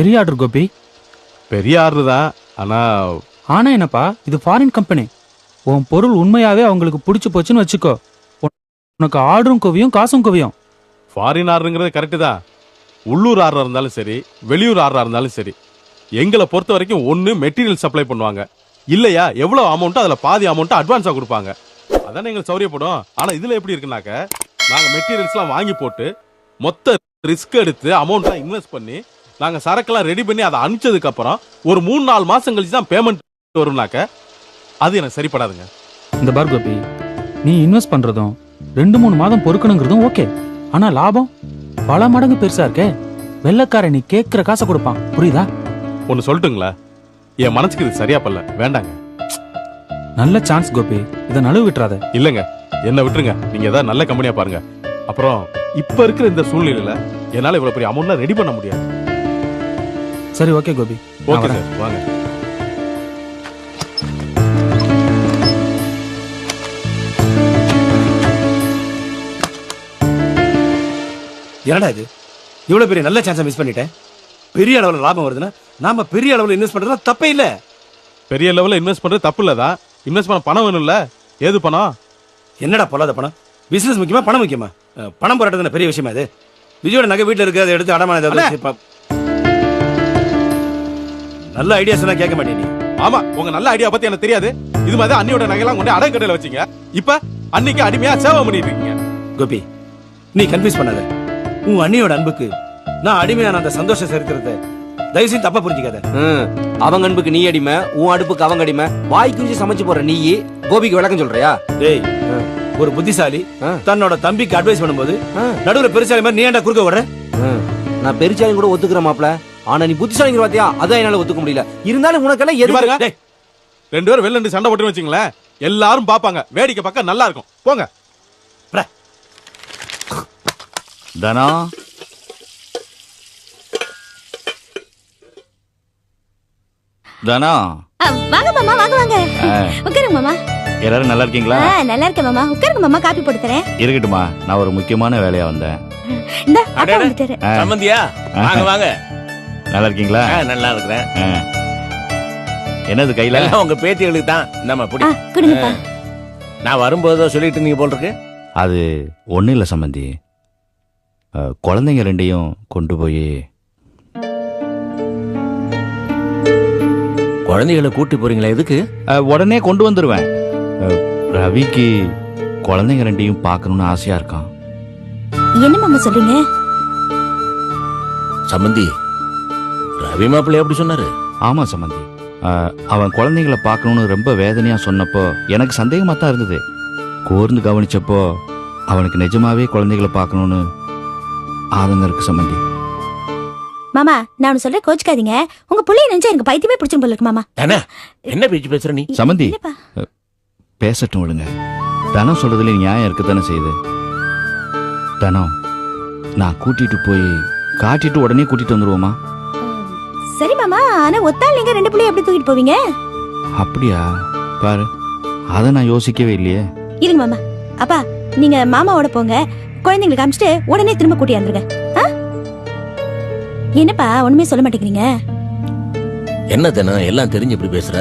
பெரிய ஆர்டர் கோபி. பெரிய ஆர்டர் தான். ஆனா என்னப்பா, இது ஃபாரின் கம்பெனி. உன் பொருள் உண்மையாவே அவங்களுக்கு பிடிச்சு போச்சுன்னு வச்சுக்கோ, உனக்கு ஆர்டரும் குவியும், காசும் குவியும். ஃபாரின் ஆர்டருங்கிறது கரெக்டு தான். உள்ளூர் ஆர்டர் இருந்தாலும் சரி, வெளியூர் ஆர்டர் இருந்தாலும் சரி, எங்களை பொறுத்த வரைக்கும் ஒன்று மெட்டீரியல் சப்ளை பண்ணுவாங்க, இல்லையா எவ்வளோ அமௌண்ட்டோ அதில் பாதி அமௌண்ட்டை அட்வான்ஸாக கொடுப்பாங்க. அதானே எங்களுக்கு சௌரியப்படும். ஆனால் இதில் எப்படி இருக்குனாக்க, நாங்கள் மெட்டீரியல்ஸ்லாம் வாங்கி போட்டு மொத்த ரிஸ்க் எடுத்து அமௌண்ட்லாம் இன்வெஸ்ட் பண்ணி நாங்கள் சரக்கெல்லாம் ரெடி பண்ணி அதை அனுப்பிச்சதுக்கப்புறம் ஒரு 3-4 மாதம் கழிச்சு தான் பேமெண்ட் வரும்னாக்க அது எனக்கு சரிப்படாதுங்க. இந்த பார் கோபி, நீ இன்வெஸ்ட் பண்றதும் 2-3 மாதம் பொறுக்கணுங்கிறதும் ஓகே. ஆனா லாபம் பல மடங்கு பெருசா இருக்கே. வெள்ளக்காரன் நீ கேட்கிற காசை கொடுப்பான், புரியுதா? ஒன்று சொல்லட்டுங்களா, என் மனசுக்கு இது சரியா பல்ல, வேண்டாங்க. நல்ல சான்ஸ் கோபி, இதை நழுவு விட்டுறாத. இல்லைங்க, என்ன விட்டுருங்க. நீங்க ஏதாவது நல்ல கம்பெனியா பாருங்க. அப்புறம் இப்ப இருக்கிற இந்த சூழ்நிலையில என்னால இவ்வளவு பெரிய அமௌண்ட்லாம் ரெடி பண்ண முடியாது. சரி ஓகே கோபி, ஓகே சார், வாங்க. என்னடா இது, இவ்வளவு பெரிய நல்ல சான்ஸை மிஸ் பண்ணிட்டேன். பெரிய அளவில் லாபம் வருதுன்னா நாம பெரிய அளவில் இன்வெஸ்ட் பண்றதுனா தப்பே இல்ல. பெரிய லெவல்ல இன்வெஸ்ட் பண்றது தப்பு இல்லதான். இன்வெஸ்ட் பண்ண பணம் வேணும்ல. ஏது பணம்? என்னடா பொல்லாத பணம்? பிசினஸ் முக்கியமா பணம் முக்கியமா? பணம் போராட்டது பெரிய விஷயமா இது? விஜயோட நகை வீட்டில் இருக்கு, அதை எடுத்து அடமான நல்ல ஐடியா சொன்னா கேட்க மாட்டேன் நீ. ஆமா, உங்க நல்ல ஐடியா பத்தி எனக்கு தெரியாது. இது மாதிரி அண்ணியோட நகையெல்லாம் கொண்டு அடக்கடையில வச்சீங்க. இப்ப அன்னைக்கு அடிமையா சேவை பண்ணிட்டு இருக்கீங்க. கோபி, நீ கன்ஃபியூஸ் பண்ணாத. உன் அண்ணியோட அன்புக்கு நான் அடிமையான அந்த சந்தோஷ சரித்திரத்தை தயவு செஞ்சு தப்பா புரிஞ்சுக்காத. அவங்க அன்புக்கு நீ அடிமை, உன் அடுப்புக்கு அவங்க அடிமை. வாய்க்கு வச்சு சமைச்சு போற நீ கோபிக்கு விளக்கம் சொல்றியா? டேய், ஒரு புத்திசாலி தன்னோட தம்பிக்கு அட்வைஸ் பண்ணும்போது நடுவுல பெருசாலி மாதிரி நீ ஏன்டா குறுக்க வர்ற? நான் பெருசாலி கூட ஒத்துக்கிற மாப்ள. ஆனா நீ புத்திசாலிங்கிற வாத்தியா, அதான் என்னால ஒத்துக்க முடியல. இருந்தாலும் உனக்கெல்லாம் எது பாருங்க, 2 பேரும் வெளில சண்டை போட்டு வச்சுங்களேன், எல்லாரும் பாப்பாங்க. வேடிக்கை பார்க்க நல்லா இருக்கும். போங்க. தனா, தனா, வாங்க மாமா, வாங்க வாங்க. உட்காருங்க மாமா. எல்லாரும் நல்லா இருக்கீங்களா? நல்லா இருக்கேன் மாமா. உட்காருங்க மாமா, காபி போட்டு தரேன். இருக்கட்டுமா, நான் ஒரு முக்கியமான வேலையா வந்தேன். இந்த அப்பா வந்துட்டாரு. சம்பந்தியா, வாங்க வாங்க. நல்லா இருக்கீங்களா? நல்லா இருக்கிறேன். என்னது கையில? உங்க பேத்திகளுக்கு தான். நம்ம புடி. குடுங்கப்பா. நான் வரும்போது சொல்லிட்டு இருந்தீங்க போல் இருக்கு. அது ஒண்ணும் இல்ல சம்பந்தி, குழந்தைங்க 2ஐயும் கொண்டு போய். குழந்தைகளை கூட்டி போறீங்களா? எதுக்கு? உடனே கொண்டு வந்துருவேன். ரவிக்கு குழந்தைங்க 2ஐயும் பார்க்கணும்னு ஆசையா இருக்கான். என்ன மாமா சொல்றீங்க? சம்பந்தி, ரவி மாப்பிள்ளை எப்படி சொன்னாரு? ஆமா சம்பந்தி, அவன் குழந்தைங்களை பார்க்கணும்னு ரொம்ப வேதனையா சொன்னப்போ எனக்கு சந்தேகமா தான் இருந்தது. கூர்ந்து கவனிச்சப்போ அவனுக்கு நிஜமாவே குழந்தைகளை பார்க்கணும்னு ஆதங்கம் இருக்கு சம்பந்தி. மாமா, நான் சொல்றேன், கோச்சுக்காதீங்க. உங்க புள்ளைய நினைச்சா எனக்கு பைத்தியமே பிடிச்சும் போல இருக்கு மாமா. என்ன பேச்சு பேசுற நீ? சம்பந்தி, பேசட்டும் விடுங்க. தனம் சொல்றதுல நியாயம் இருக்குதானே செய்யுது. தனம், நான் கூட்டிட்டு போய் காட்டிட்டு உடனே கூட்டிட்டு வந்துருவோமா? சரி மாமா, ஆனா ஒத்தாள் நீங்க 2 புள்ளைய எப்படி தூக்கிட்டு போவீங்க? அப்படியா? பாரு, அதை நான் யோசிக்கவே இல்லையே. இருங்க மாமா. அப்பா, நீங்க மாமாவோட போங்க, குழந்தைங்களை காமிச்சிட்டு உடனே திரும்ப கூட்டி வந்துருங்க. என்னப்பா ஒண்ணுமே சொல்ல மாட்டேங்கிறீங்க? என்ன தானே எல்லாம் தெரிஞ்சு இப்படி பேசுற?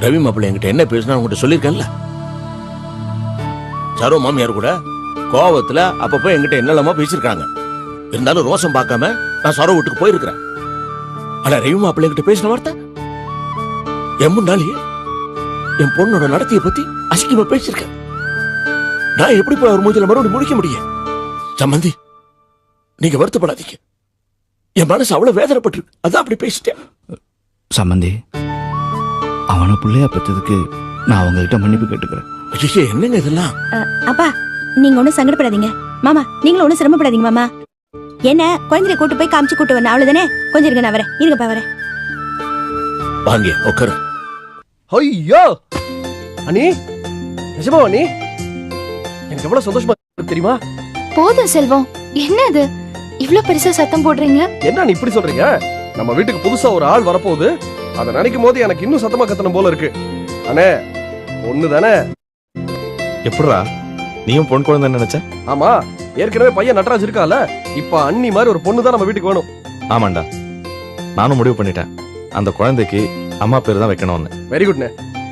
ரவி மாப்பிள்ளை என்கிட்ட என்ன பேசுனா உங்ககிட்ட சொல்லியிருக்கேன்ல. சரோ மாமியார் கூட கோவத்துல அப்பப்போ என்கிட்ட என்னெல்லாமோ பேசியிருக்காங்க. இருந்தாலும் ரோசம் பார்க்காம நான் சரோ வீட்டுக்கு போயிருக்கிறேன். ஆனா ரவி மாப்பிள்ளை கிட்ட பேசின வார்த்தை என் முன்னாலேயே என் பொண்ணோட நடத்தைய பத்தி அசிங்கமா பேசியிருக்கேன். நான் எப்படி போய் அவர் மூஞ்சில மறுபடியும் முடிக்க முடியும்? சம்பந்தி, நீங்க வருத்தப்படாதீங்க. என் மனசு அவ்வளவு வேதனைப்பட்டு அதான் அப்படி பேசிட்டேன். சம்பந்தி, அவனை பிள்ளையா பெற்றதுக்கு நான் அவங்ககிட்ட மன்னிப்பு கேட்டுக்கிறேன். என்னங்க இதெல்லாம்? அப்பா, நீங்க ஒண்ணும் சங்கடப்படாதீங்க. மாமா, நீங்களும் ஒண்ணும் சிரமப்படாதீங்க மாமா. என்ன குழந்தைய கூட்டு போய் காமிச்சு கூட்டு வரணும், அவ்வளவுதானே. கொஞ்சம் இருங்க, நான் வரேன். இருங்கப்பா, வரேன். வாங்க உட்காரு. ஐயோ அண்ணி, நிஜமா அண்ணி, எனக்கு எவ்வளவு சந்தோஷமா தெரியுமா? போதும் செல்வம், என்ன இது இவ்ளோ பெருசா சத்தம் போடுறீங்க? என்ன நீ இப்படி சொல்றீங்க? நம்ம வீட்டுக்கு புதுசா ஒரு ஆள் வரப்போகுது. அதை நினைக்கும் போது எனக்கு இன்னும் சத்தமா கத்தணும் போல இருக்கு. அண்ணே, பொண்ணு தானே? எப்படா நீயும் பொன் குழந்தை நினைச்ச? ஆமா, ஏற்கனவே பையன் நட்ராஜ் இருக்கால, இப்ப அண்ணி மாதிரி ஒரு பொண்ணு தான் நம்ம வீட்டுக்கு வேணும். ஆமாண்டா, நானும் முடிவு பண்ணிட்டேன். அந்த குழந்தைக்கு அம்மா பேர் தான் வைக்கணும்னு. வெரி குட்ண்ணே.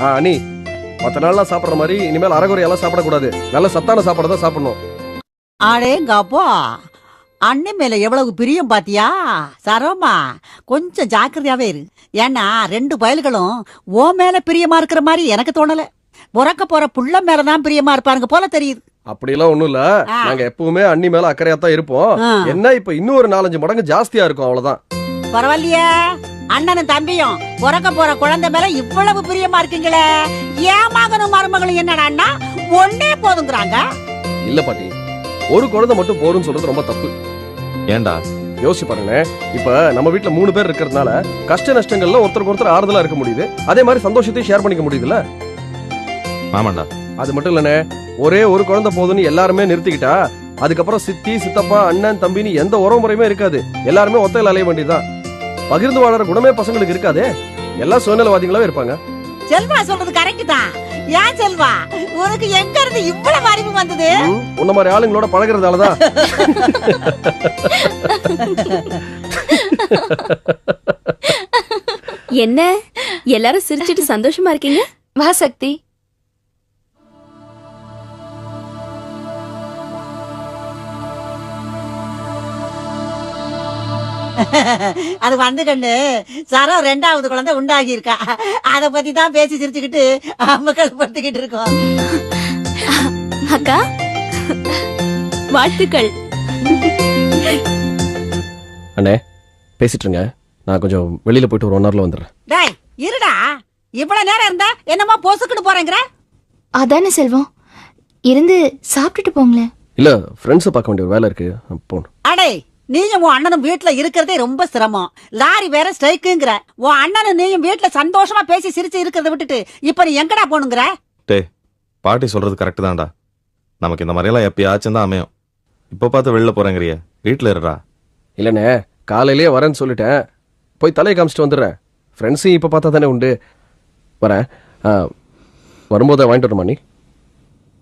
அண்ணி, மற்ற நாள்லாம் சாப்பிட்ற மாதிரி இனிமேல் அரைகுறையெல்லாம் சாப்பிடக்கூடாது. நல்ல சத்தான சாப்பாடு தான் சாப்பிடணும். அடேங்கப்பா, அண்ணன் மேல எவ்வளவு பிரியம் பாத்தியா? சரோமா, கொஞ்சம் ஜாக்கிரதையாவே இரு. ஏன்னா 2 பயல்களும் ஓ மேல பிரியமா இருக்கிற மாதிரி எனக்கு தோணல. பிறக்க போற புள்ள மேலதான் பிரியமா இருப்பாருங்க போல தெரியுது. அப்படிலாம் ஒண்ணும் இல்ல. நாங்க எப்பவுமே அண்ணி மேல அக்கறையா தான் இருப்போம். என்ன இப்ப இன்னும் ஒரு 4-5 மடங்கு ஜாஸ்தியா இருக்கும், அவ்வளவுதான். பரவாயில்லையே, அண்ணனும் தம்பியும் பிறக்க போற குழந்தை மேல இவ்வளவு பிரியமா இருக்கீங்களே. ஏன் மகனும் மருமகளும் என்னடான்னா ஒன்னே போதுங்கிறாங்க. இல்ல பாட்டி, ஒரு குழந்தை மட்டும் போறோம்னு சொல்றது ரொம்ப தப்பு. ஏண்டா? யோசிச்சு பாருங்க. இப்ப நம்ம வீட்டுல 3 பேர் இருக்கிறதுனால கஷ்ட நஷ்டங்கள்ல ஒருத்தருக்கு ஒருத்தர் ஆறுதலா இருக்க முடியுது. அதே மாதிரி சந்தோஷத்தையும் ஷேர் பண்ணிக்க முடியுதுல்ல. ஆமாண்டா. அது மட்டும் இல்லனே, ஒரே ஒரு குழந்தை போதுன்னு எல்லாருமே நிறுத்திக்கிட்டா அதுக்கப்புறம் சித்தி, சித்தப்பா, அண்ணன், தம்பின்னு எந்த உறவு முறையுமே இருக்காது. எல்லாருமே ஒத்தையில அலைய வேண்டியதுதான். பகிர்ந்து வாழற குணமே பசங்களுக்கு இருக்காதே. எல்லாம் சுயநலவாதிகளாவே இருப்பாங்க. செல்வா சொல்றது கரெக்ட் தான். ஏன் செல்வா, உனக்கு எங்க இருந்து இவ்வளவு அறிவு வந்தது? உன்ன மாதிரி ஆளுங்களோட பழகிறதாலதான். என்ன எல்லாரும் சிரிச்சிட்டு சந்தோஷமா இருக்கீங்க? வா சக்தி. அது வந்து கண்ணு, சரோ 2வது குழந்தை உண்டாகி இருக்கா. அத பத்தி தான் பேசி சிரிச்சுக்கிட்டு அம்மக்கள் படுத்துக்கிட்டு இருக்கோம். அக்கா, வாழ்த்துக்கள். அண்ணே, பேசிட்டு இருங்க. நான் கொஞ்சம் வெளியில போயிட்டு ஒரு 1 ஹவர்ல வந்துடுறேன். டேய் இருடா, இவ்வளவு நேரம் இருந்தா என்னமா போசுக்கிட்டு போறேங்கிற? அதானே செல்வம், இருந்து சாப்பிட்டுட்டு போங்களேன். இல்ல, ஃப்ரெண்ட்ஸை பார்க்க வேண்டிய ஒரு வேலை இருக்கு, போகணும். அடே, நீயும் உன் அண்ணனும் வீட்டுல இருக்கிறதே ரொம்ப சிரமம். லாரி வேற ஸ்ட்ரைக்குங்கிற. உன் அண்ணனும் நீயும் வீட்டுல சந்தோஷமா பேசி சிரிச்சு இருக்கிறத விட்டுட்டு இப்ப நீ எங்கடா போனுங்கிற? டேய், பாட்டி சொல்றது கரெக்ட் தான்டா. நமக்கு இந்த மாதிரியெல்லாம் எப்பயாச்சும் தான் அமையும். இப்ப பார்த்து வெளில போறேங்கிறிய, வீட்டுல இருடா. இல்லண்ணே, காலையிலேயே வரேன்னு சொல்லிட்டேன். போய் தலையை காமிச்சிட்டு வந்துடுறேன். ஃப்ரெண்ட்ஸையும் இப்ப பார்த்தா தானே உண்டு. வரேன். வரும்போது வாங்கிட்டு வரமா நீ?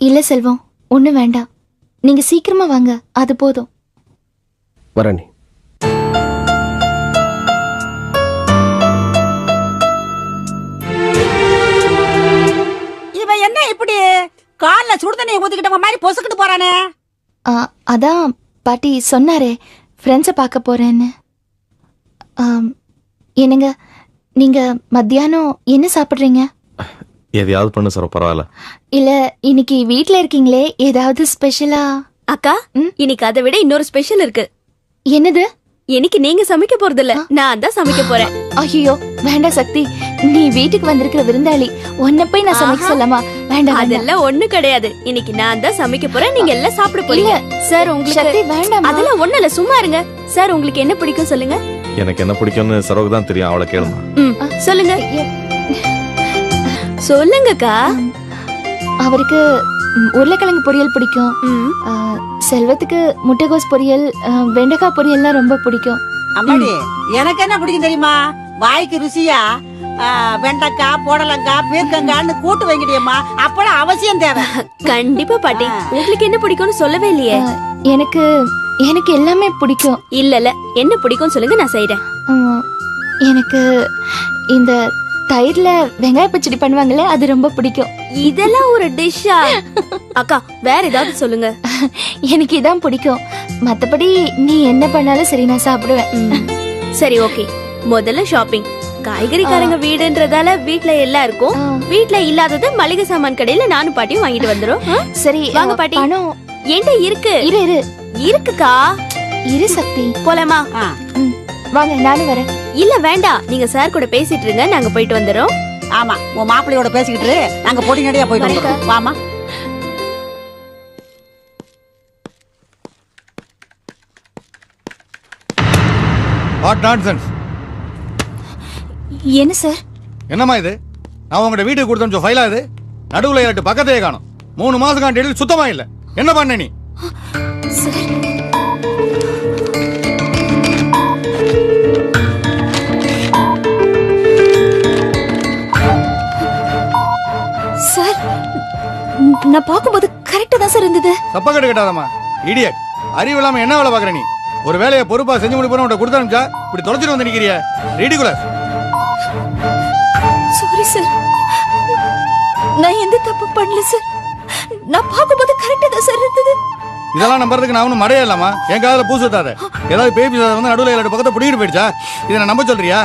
இல்ல செல்வம், ஒண்ணு வேண்டாம். நீங்க சீக்கிரமா வாங்க, அது போதும். வர நீ. இவன் என்ன இப்படி கால்ல சுடுதண்ணியை ஊத்திக்கிட்ட மாதிரி பொசுக்கிட்டு போறானே? அதான் பாட்டி சொன்னாரே, ஃப்ரெண்ட்ஸை பார்க்க போறேன்னு. என்னங்க, நீங்க மத்தியானம் என்ன சாப்பிடுறீங்க? எதையாவது பண்ணு சார், பரவாயில்ல. இல்ல, இன்னைக்கு வீட்ல இருக்கீங்களே, ஏதாவது ஸ்பெஷலா? அக்கா, இன்னைக்கு அதை விட இன்னொரு ஸ்பெஷல் இருக்கு. என்னது? இன்னைக்கு நீங்க சமைக்க போறது இல்ல, நான் தான் சமைக்க போறேன். ஐயோ, வேண்டாம் சக்தி, நீ வீட்டுக்கு வந்திருக்கிற விருந்தாளி, உன்னை போய் நான் சமைக்க சொல்லாமா? வேண்டாம், அதெல்லாம் ஒண்ணு கிடையாது. இன்னைக்கு நான் தான் சமைக்க போறேன், நீங்க எல்லாம் சாப்பிட போறீங்க. சார் உங்களுக்கு சக்தி வேண்டாம். அதெல்லாம் ஒண்ணு இல்ல, சும்மா இருங்க. சார் உங்களுக்கு என்ன பிடிக்கும் சொல்லுங்க. எனக்கு என்ன பிடிக்கும்னு சரோக்கு தான் தெரியும், அவளை கேளுங்க. சொல்லுங்க சொல்லுங்கக்கா. அவருக்கு உருளைக்கிழங்கு பொரியல் பிடிக்கும். செல்வத்துக்கு முட்டைகோஸ் பொரியல், வெண்டைக்காய் பொரியல்லாம் ரொம்ப பிடிக்கும். அம்மாடி, எனக்கு என்ன பிடிக்கும் தெரியுமா? வாய்க்கு ருசியா வெண்டைக்காய், புடலங்காய், பீர்க்கங்காய்னு கூட்டு வைங்கடியம்மா. அப்பெல்லாம் அவசியம் தேவை. கண்டிப்பா பாட்டி. உங்களுக்கு என்ன பிடிக்கும்னு சொல்லவே இல்லையே. எனக்கு எனக்கு எல்லாமே பிடிக்கும். இல்ல, என்ன பிடிக்கும் சொல்லுங்க, நான் செய்றேன். எனக்கு இந்த தயிர்ல வெங்காய பச்சடி பண்ணுவாங்களே, அது ரொம்ப பிடிக்கும். இதெல்லாம் ஒரு டிஷ்ஷா? அக்கா, வேற ஏதாவது சொல்லுங்க. எனக்கு இதான் பிடிக்கும். மத்தபடி நீ என்ன பண்ணாலும் சரி, நான் சாப்பிடுவேன். சரி, ஓகே. முதல்ல ஷாப்பிங். காய்கறிக்காரங்க வீடுன்றதால வீட்ல எல்லாம் இருக்கும். வீட்ல இல்லாதது மளிகை சாமான் கடையில நானும் பாட்டியும் வாங்கிட்டு வந்துரும். சரி வாங்க பாட்டி. பணம் என்கிட்ட இருக்கு. இரு இரு இருக்குக்கா. இரு சக்தி, போலாமா? வாங்க, நானும் வரேன். இல்ல வேண்டாம், நீங்க சார் கூட பேசிட்டு இருங்க, நாங்க போயிட்டு வந்துரும். ஆமா, உன் மாப்பிள்ளையோட பேசிக்கிட்டு நாங்க பொடி நடியா போயிட்டு வந்துரும். வாமா. What nonsense? என்ன சார்? என்னம்மா இது? நான் உங்கள்கிட்ட வீட்டுக்கு கொடுத்த ஃபைலா இது? நடுவில் 8 பக்கத்தையே காணும். 3 மாசம் காண்டி சுத்தமா இல்ல. என்ன பண்ண நீ? சார், நான் பார்க்கும்போது கரெக்டா தான் சார் இருந்தது. தப்பா கேட்டாதம்மா, இடியட். அறிவு இல்லாம என்ன வேலை பாக்குற நீ? ஒரு வேலையை பொறுப்பா செஞ்சு முடிப்போம் உன்ட்ட கொடுத்து அனுப்பிச்சா இப்படி தொலைச்சிட்டு வந்து நிக்கிறிய ரெடிகுலர். சாரி சார், நான் எந்த தப்பு பண்ணல சார். நான் பார்க்கும்போது கரெக்டா தான் சார் இருந்தது. இதெல்லாம் நம்புறதுக்கு நான் ஒன்றும் மடையே இல்லாமா? என் காதல பூ சுத்தாத. ஏதாவது பேபி வந்து நடுவில் எல்லாரும் பக்கத்தை பிடிக்கிட்டு போயிடுச்சா? இதை நான் நம்ப சொல்றியா?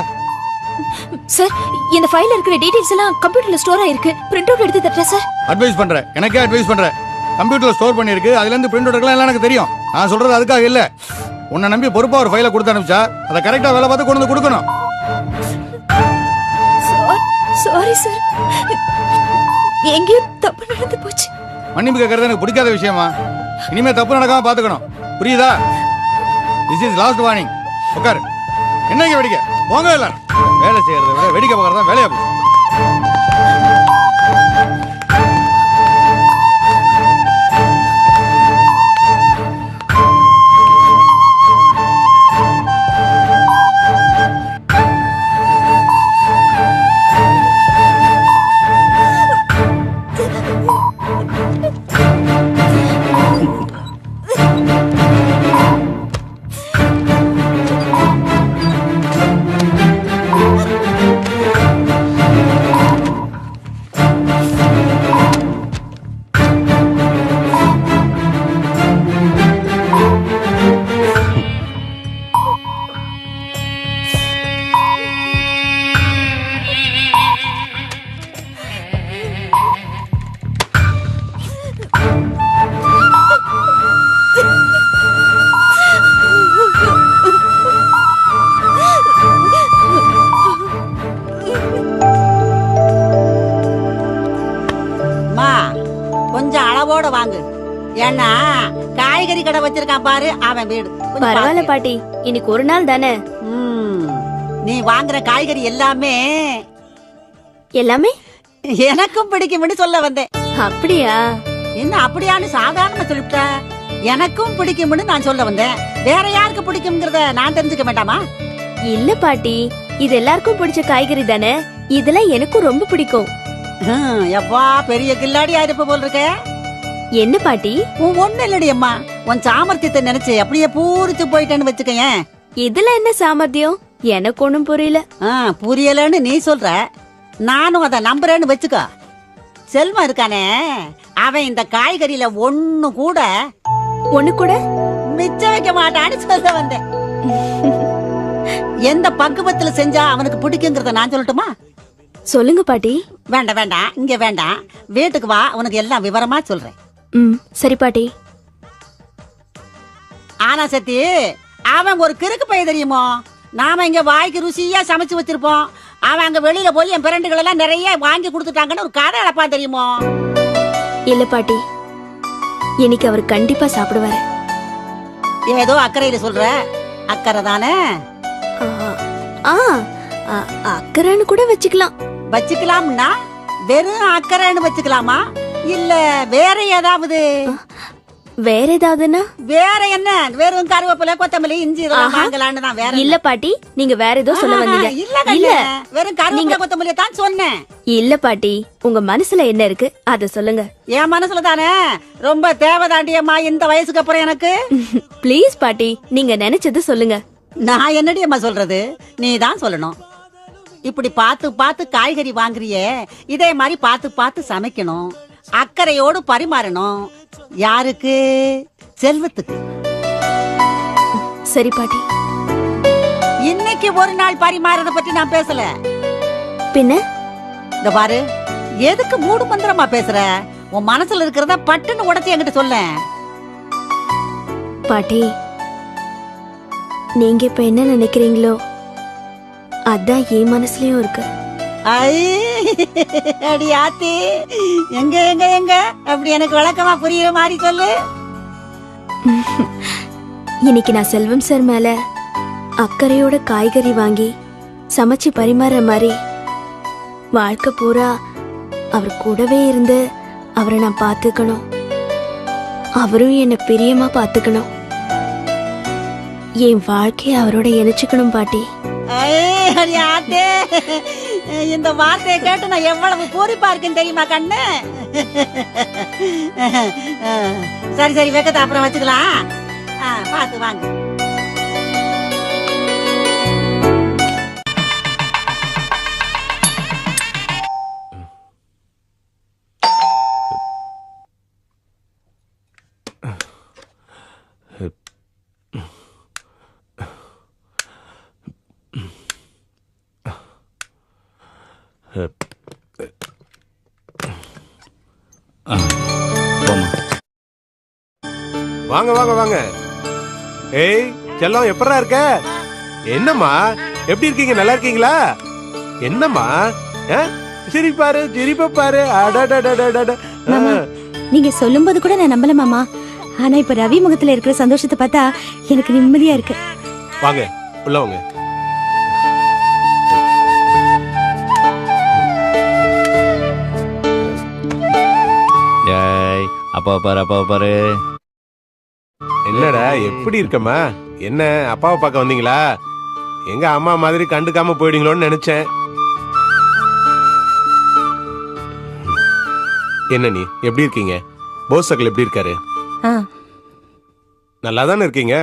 சார், இந்த ஃபைல்ல இருக்கிற டீடைல்ஸ் எல்லாம் கம்ப்யூட்டர்ல ஸ்டோர் ஆயிருக்கு. பிரிண்ட் அவுட் எடுத்து தரேன் சார். அட்வைஸ் பண்றேன், எனக்கே அட்வைஸ் பண்றேன். கம்ப்யூட்டர்ல ஸ்டோர் பண்ணிருக்கு, அதுல இருந்து பிரிண்ட் அவுட் எல்லாம் எனக்கு தெரியும். நான் சொல்றது அதுக்காக இல்ல. உன்னை நம்பி பொறுப்பா ஒரு ஃபைலை கொடுத்து அனுப்பிச்சா அதை கரெக்டா வேலை பார்த்து கொண்டு வந்து கொடுக்கணும். சாரி சார், எங்கேயோ தப்பு நடந்து போச்சு. மன்னிப்பு கேட்கறது எனக்கு பிடிக்காத விஷயமா? இனிமே தப்பு நடக்காம பாத்துக்கணும், புரியுதா? This is last warning. உட்காரு. என்னங்க வெடிக்க போங்க, எல்லாரும் வேலை செய்யறத விட வெடிக்க பார்க்கறதா வேலையா போச்சு. கொஞ்சம் அளவோட வாங்கு. ஏன்னா காய்கறி கடை வச்சிருக்கான் பாரு, அவன் வீடு. பரவாயில்ல பாட்டி, இன்னைக்கு ஒரு நாள் தானே. நீ வாங்குற காய்கறி எல்லாமே எல்லாமே எனக்கும் பிடிக்கும்னு சொல்ல வந்தேன். அப்படியா? என்ன அப்படியான்னு சாதாரணமா சொல்லிவிட்ட? எனக்கும் பிடிக்கும்னு நான் சொல்ல வந்தேன். வேற யாருக்கு பிடிக்கும்ங்கறத நான் தெரிஞ்சுக்க வேண்டாமா? இல்ல பாட்டி, இது எல்லாருக்கும் பிடிச்ச காய்கறி தானே. இதெல்லாம் எனக்கும் ரொம்ப பிடிக்கும். எப்பா பெரிய கில்லாடி ஆயிருப்ப போல் இருக்க. என்ன பாட்டி? உன் ஒண்ணு இல்லடி அம்மா, உன் சாமர்த்தியத்தை நினைச்சு அப்படியே பூரிச்சு போயிட்டேன்னு வச்சுக்கேன். இதுல என்ன சாமர்த்தியம்? எனக்கு ஒண்ணும் புரியல. புரியலன்னு நீ சொல்ற, நானும் அத நம்புறேன்னு வச்சுக்க. செல்வம் இருக்கானே, அவன் இந்த காய்கறியில ஒண்ணு கூட மிச்சம் வைக்க மாட்டான்னு சொல்ல வந்தேன். எந்த பக்குவத்துல செஞ்சா அவனுக்கு பிடிக்குங்கிறத நான் சொல்லட்டுமா? சொல்லுங்க பாட்டி. வேண்டாம் வேண்டாம், இங்க வேண்டாம், வீட்டுக்கு வா, உனக்கு எல்லாம் விவரமா சொல்றேன். சரி பாட்டி. ஆனா சத்தி, அவன் ஒரு கிறுக்கு பைய தெரியுமோ? நாம இங்க வாய்க்கு ருசியா சமைச்சு வச்சிருப்போம், அவன் அங்க வெளியில போய் என் பிரண்டுகள் எல்லாம் நிறைய வாங்கி கொடுத்துட்டாங்கன்னு ஒரு கதை அளப்பான் தெரியுமோ? இல்ல பாட்டி, இன்னைக்கு அவர் கண்டிப்பா சாப்பிடுவாரு. ஏதோ அக்கறையில சொல்ற, அக்கறை தானே? அக்கறைன்னு கூட வச்சுக்கலாம். வச்சுக்கலாம்னா வெறும் அக்கறைன்னு வச்சுக்கலாமா, இல்ல வேற ஏதாவது? வேற ஏதாவதுன்னா? வேற என்ன, வெறும் கருவேப்பிலை கொத்தமல்லி இஞ்சி இதெல்லாம் வாங்கலான்னு தான். வேற இல்ல பாட்டி, நீங்க வேற ஏதோ சொல்ல வந்தீங்க. இல்ல, வெறும் கருவேப்பிலை கொத்தமல்லி தான் சொன்னேன். இல்ல பாட்டி, உங்க மனசுல என்ன இருக்கு அத சொல்லுங்க. என் மனசுல தானே ரொம்ப தேவைதாண்டியம்மா இந்த வயசுக்கு அப்புறம் எனக்கு. ப்ளீஸ் பாட்டி, நீங்க நினைச்சது சொல்லுங்க. நான் என்னடியம்மா சொல்றது, நீ தான் சொல்லணும். இப்படி பார்த்து பார்த்து காய்கறி வாங்குறியே, இதே மாதிரி பார்த்து பார்த்து சமைக்கணும், அக்கறையோடு பரிமாறணும். யாருக்கு? செல்வத்துக்கு. சரி பாட்டி. இன்னைக்கு ஒரு நாள் பரிமாறத பத்தி நான் பேசல. பின்ன இந்த பாரு, எதுக்கு மூடு மந்திரமா பேசுற? உன் மனசுல இருக்கிறத பட்டுன்னு உடைச்சு என்கிட்ட சொல்ல. பாட்டி, நீங்க இப்ப என்ன நினைக்கிறீங்களோ அதான் என் மனசுலயும் இருக்கு. அடி ஆத்தி, எங்க எங்க எங்க அப்படி எனக்கு விளக்கமா புரியுற மாதிரி சொல்லு. இன்னைக்கு நான் செல்வம் சார் மேல அக்கறையோட காய்கறி வாங்கி சமைச்சு பரிமாற மாதிரி வாழ்க்கை பூரா அவர் கூடவே இருந்து அவரை நான் பார்த்துக்கணும், அவரும் என்னை பிரியமா பார்த்துக்கணும், என் வாழ்க்கையை அவரோட இணைச்சுக்கணும் பாட்டி. இந்த வார்த்தையை கேட்டு நான் எவ்வளவு பூரிப்பா இருக்கேன்னு தெரியுமா கண்ணு? சரி சரி, வெக்கத்தை அப்புறம் வச்சுக்கலாம். பார்த்து வாங்க. போமா. வாங்க வாங்க வாங்க. ஏய் செல்லம், எப்படா இருக்க? என்னம்மா, எப்படி இருக்கீங்க? நல்லா இருக்கீங்களா? என்னம்மா சிரிப்பாரு, சிரிப்ப பாரு. மாமா, நீங்க சொல்லும்போது கூட நான் நம்பல மாமா. ஆனா இப்ப ரவி முகத்துல இருக்கிற சந்தோஷத்தை பார்த்தா எனக்கு நிம்மதியா இருக்கு. வாங்க உள்ள வாங்க. ஏய், அப்பாவை பாரு, அப்பாவை பாரு. என்னடா எப்படி இருக்கம்மா? என்ன அப்பாவை பார்க்க வந்தீங்களா? எங்க அம்மா மாதிரி கண்டுக்காம போயிடுங்களோன்னு நினைச்சேன். என்ன நீ எப்படி இருக்கீங்க? போஸ் சகல் எப்படி இருக்காரு? நல்லா தானே இருக்கீங்க?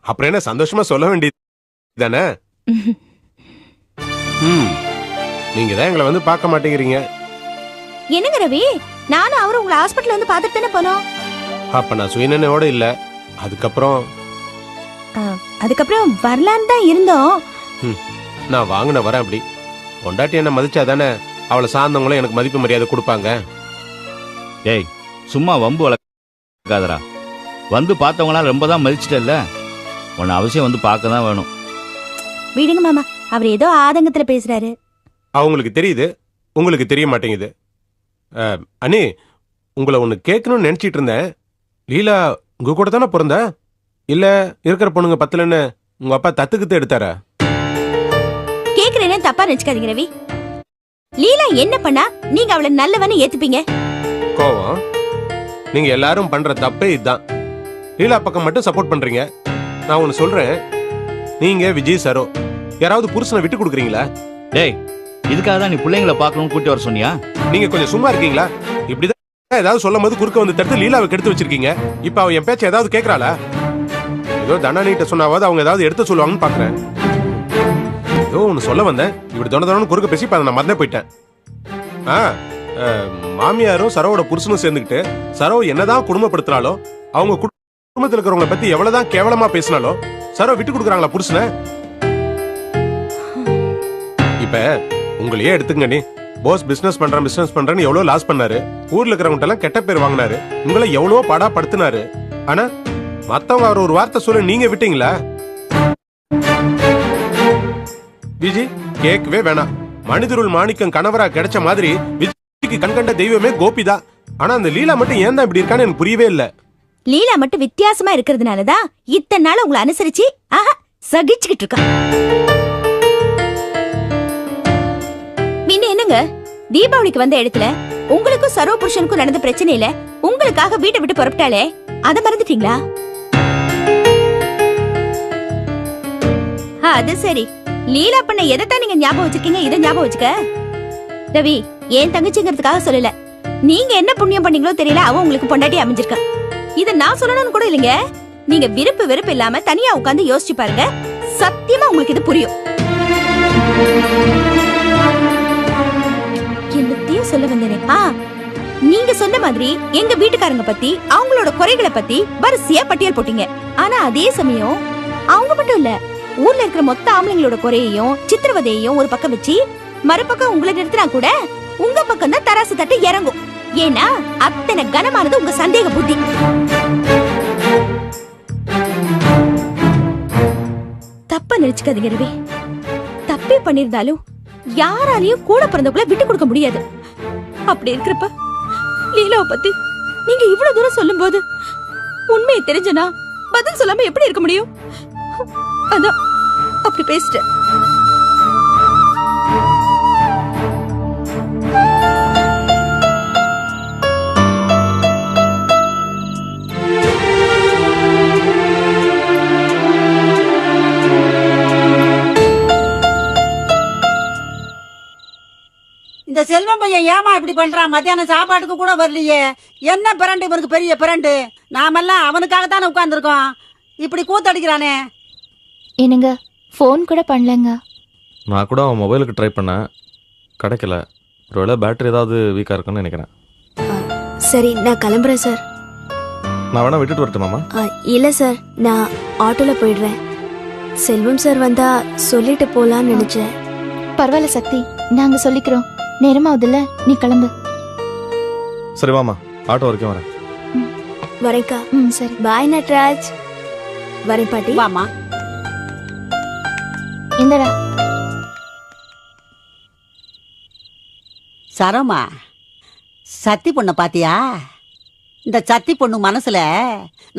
அப்புறம் என்ன, சந்தோஷமா சொல்ல வேண்டியது தானே? நீங்க தான் எங்களை வந்து பார்க்க மாட்டேங்கிறீங்க. என்னங்க ரவி, நானும் அவரும் உங்களை ஹாஸ்பிட்டல் வந்து பார்த்துட்டு தானே போனோம். அப்ப நான் சுயநினைவோட இல்ல. அதுக்கப்புறம் வரலான்னு தான் இருந்தோம். நான் வாங்கின வரேன். அப்படி பொண்டாட்டி என்ன மதிச்சாதானே அவளை சார்ந்தவங்களும் எனக்கு மதிப்பு மரியாதை கொடுப்பாங்க. ஏய், சும்மா வம்பு வளர்க்காதடா. வந்து பார்த்தவங்களாம் ரொம்ப தான் மதிச்சிட்டல்ல, உன்னை அவசியம் வந்து பார்க்க தான் வேணும். விடுங்க மாமா, அவர் ஏதோ ஆதங்கத்துல பேசுறாரு. அவங்களுக்கு தெரியுது, உங்களுக்கு தெரிய மாட்டேங்குது. அண்ணி, உங்களை ஒன்று கேட்கணும்னு நினைச்சிட்டு இருந்தேன். லீலா உங்க கூட தானே பிறந்த? இல்ல இருக்கிற பொண்ணுங்க பத்தலன்னு உங்க அப்பா தத்துக்கிட்டு எடுத்தாரா? கேக்குறேன்னு தப்பா நினைச்சுக்காதீங்க ரவி. லீலா என்ன பண்ணா நீங்க அவளை நல்லவன்னு ஏத்துப்பீங்க? கோவம். நீங்க எல்லாரும் பண்ற தப்பே இதுதான். லீலா பக்கம் மட்டும் சப்போர்ட் பண்றீங்க. நான் ஒன்னு சொல்றேன், நீங்க விஜய் சரோ யாராவது புருஷனை விட்டு கொடுக்குறீங்களா? டேய், இதுக்காக தான் நீ பிள்ளைங்களை பார்க்கணும்னு கூட்டி வர சொன்னியா? நீங்க கொஞ்சம் சும்மா இருக்கீங்களா? இப்படிதான் ஏதாவது சொல்லும் போது குறுக்க வந்து தடுத்து லீலாவை கெடுத்து வச்சிருக்கீங்க. இப்ப அவ என் பேச்ச ஏதாவது கேட்கறாளா? ஏதோ தனானிட்ட சொன்னாவது அவங்க ஏதாவது எடுத்து சொல்லுவாங்கன்னு பாக்குறேன். ஏதோ ஒன்னு சொல்ல வந்தேன், இப்படி தொண குறுக்க பேசி நான் மறந்தே போயிட்டேன். மாமியாரும் சரோவோட புருஷனும் சேர்ந்துக்கிட்டு சரோ என்னதான் குடும்பப்படுத்துறாலோ, அவங்க குடும்பத்தில் இருக்கிறவங்களை பத்தி எவ்வளவுதான் கேவலமா பேசினாலோ சரோ விட்டு கொடுக்குறாங்களா புருஷனை? இப்ப உங்களையே எடுத்துங்க. நீ போஸ் பிசினஸ் பண்றேன்னு எவ்வளவு லாஸ் பண்ணாரு. ஊர்ல இருக்கிறவங்க எல்லாம் கெட்ட பேர் வாங்கினாரு. உங்களை எவ்வளவோ பாடா படுத்தினாரு. ஆனா மத்தவங்க அவர் ஒரு வார்த்தை சொல்ல நீங்க விட்டீங்களா? விஜி கேட்கவே வேணாம். மனிதருள் மாணிக்கம் கணவரா கிடைச்ச மாதிரி விஜய்க்கு கண்கண்ட தெய்வமே கோபிதான். ஆனா அந்த லீலா மட்டும் ஏன் தான் இப்படி இருக்கான்னு எனக்கு புரியவே இல்ல. லீலா மட்டும் வித்தியாசமா இருக்கிறதுனாலதான் இத்தனை நாள் உங்களை அனுசரிச்சு சகிச்சுக்கிட்டு இருக்கா. பின்ன என்னங்க, தீபாவளிக்கு வந்த இடத்துல உங்களுக்கும் சரோ புருஷனுக்கும் நடந்த பிரச்சனையில உங்களுக்காக வீட்டை விட்டு புறப்பட்டாலே அதை மறந்துட்டீங்களா? அது சரி, லீலா பண்ண எதைத்தான் நீங்க ஞாபகம் வச்சிருக்கீங்க? இதை ஞாபகம் வச்சுக்க. ரவி, ஏன் தங்கச்சிங்கிறதுக்காக சொல்லல. நீங்க என்ன புண்ணியம் பண்ணீங்களோ தெரியல, அவ உங்களுக்கு பொண்டாட்டி அமைஞ்சிருக்கா. இத நான் சொல்லணும்னு கூட இல்லைங்க. நீங்க விருப்பு இல்லாம தனியா உட்கார்ந்து யோசிச்சு பாருங்க. சத்தியமா உங்களுக்கு இது புரியும். என்னத்தையும் சொல்ல வந்தேனே. நீங்க சொன்ன மாதிரி எங்க வீட்டுக்காரங்க பத்தி, அவங்களோட குறைகளை பத்தி வரிசையா பட்டியல் போட்டீங்க. ஆனா அதே சமயம் அவங்க மட்டும் இல்ல, ஊர்ல இருக்கிற மொத்த ஆம்பளைங்களோட குறையையும் சித்திரவதையையும் ஒரு பக்கம் வச்சு மறுபக்கம் உங்களை நிறுத்தினா கூட உங்க பக்கம் தான் தராசு தட்டு இறங்கும். ஏன்னா அத்தனை கனமானது உங்க சந்தேக புத்தி. தப்ப நினைச்சுக்காதீங்க ரவி. தப்பே பண்ணிருந்தாலும் யாராலையும் கூட பிறந்தவங்கள விட்டு கொடுக்க முடியாது. அப்படி இருக்கிறப்ப லீலாவை பத்தி நீங்க இவ்வளவு தூரம் சொல்லும் போது உண்மையை தெரிஞ்சனா பதில் சொல்லாம எப்படி இருக்க முடியும்? அதான் அப்படி பேசிட்டேன். இந்த செல்வம் பையன் ஏமா இப்படி பண்றான்? மத்தியானம் சாப்பாட்டுக்கு கூட வரலையே. என்ன பிரண்டு இவனுக்கு, பெரிய பிரண்டு. நாமெல்லாம் அவனுக்காக தானே உட்கார்ந்துருக்கோம். இப்படி கூத்தடிக்கிறானே. என்னங்க, ஃபோன் கூட பண்ணலங்க. நான் கூட அவன் மொபைலுக்கு ட்ரை பண்ணேன், கிடைக்கல. ஒருவேளை பேட்டரி ஏதாவது வீக்காக இருக்குன்னு நினைக்கிறேன். சரி, நான் கிளம்புறேன் சார். நான் வேணா விட்டுட்டு வரட்டுமாமா? இல்லை சார், நான் ஆட்டோவில் போயிடுறேன். செல்வம் சார் வந்தா சொல்லிட்டு போலான்னு நினைச்சேன். பரவாயில்ல சக்தி, நாங்க சொல்லிக்கிறோம். நேரமாவதுல, நீ கிளம்பு. சரி வாமா, ஆட்டோ வரைக்கும் வரேன். வரேன்க்கா. சரி. பாய் நட்ராஜ். வரேன் பாட்டி. வாமா. இந்தடா. சரோமா, சத்தி பொண்ண பாத்தியா? இந்த சத்தி பொண்ணு மனசுல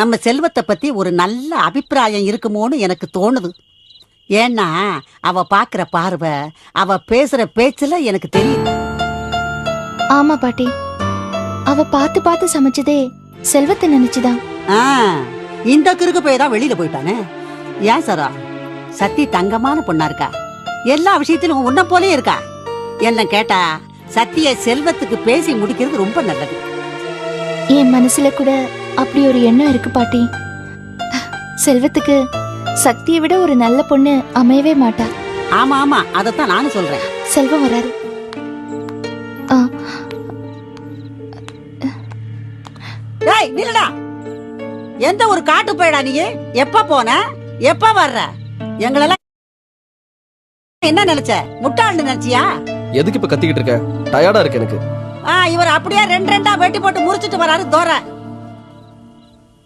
நம்ம செல்வத்தை பத்தி ஒரு நல்ல அபிப்பிராயம் இருக்குமோன்னு எனக்கு தோணுது. ஏன்னா அவ பாக்குற பார்வை, அவ பேசுற பேச்சுல எனக்கு தெரியுது. ஆமா பாட்டி, அவ பார்த்து பார்த்து சமைச்சதே செல்வத்தை நினைச்சுதான். இந்த கிறுக்கு போய் தான் வெளியில போயிட்டானே. ஏன் சரா, சத்தி தங்கமான பொண்ணா இருக்கா, எல்லா விஷயத்திலும் உன்ன போலே இருக்கா. என்ன கேட்டா சத்திய செல்வத்துக்கு பேசி முடிக்கிறது ரொம்ப நல்லது. என் மனசுல கூட அப்படி ஒரு எண்ணம் இருக்கு பாட்டி. செல்வத்துக்கு சக்தியை விட ஒரு நல்ல பொண்ணு அமையவே மாட்டா. ஆமா ஆமா, அதத்தான் நானும் சொல்றேன். செல்வம் வராரு. டேய் நில்லுடா. எந்த ஒரு காட்டு போயடா நீ? எப்ப போன, எப்ப வர்ற? எங்களெல்லாம் என்ன நினைச்ச? முட்டாள்னு நினைச்சியா? எதுக்கு இப்ப கத்திக்கிட்டு இருக்க? டயர்டா இருக்கு எனக்கு. இவர் அப்படியே ரெண்டு ரெண்டா வெட்டி போட்டு முறிச்சிட்டு வராரு தோற.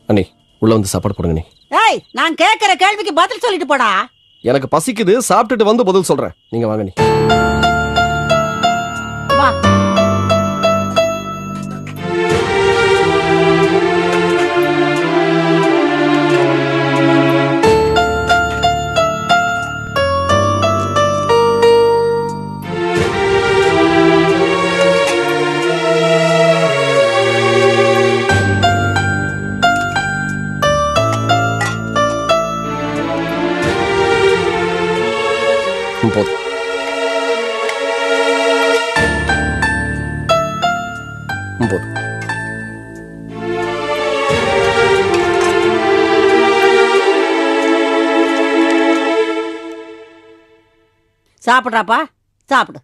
அண்ணி உள்ள வந்து சாப்பாடு போடுங்க நீ. ஏய், நான் கேக்குற கேள்விக்கு பதில் சொல்லிட்டு போடா. எனக்கு பசிக்குது, சாப்பிட்டுட்டு வந்து பதில் சொல்றேன். நீங்க வாங்க நீ. வா. போதும். போதும். சாப்பிடுறாப்பா, சாப்பிடு.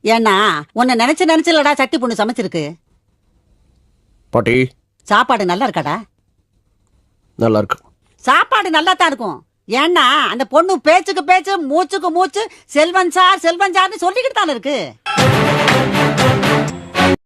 ஏன்னா உன்னை நினைச்சலடா சட்டி பொண்ணு சமைச்சிருக்கு. பாட்டி சாப்பாடு நல்லா இருக்காடா? நல்லா இருக்கு. சாப்பாடு நல்லா தான் இருக்கும். ஏன்னா அந்த பொண்ணு பேச்சுக்கு பேச்சு, மூச்சுக்கு மூச்சு செல்வன் சார் செல்வன் சார்னு சொல்லிக்கிட்டு தானே இருக்கு.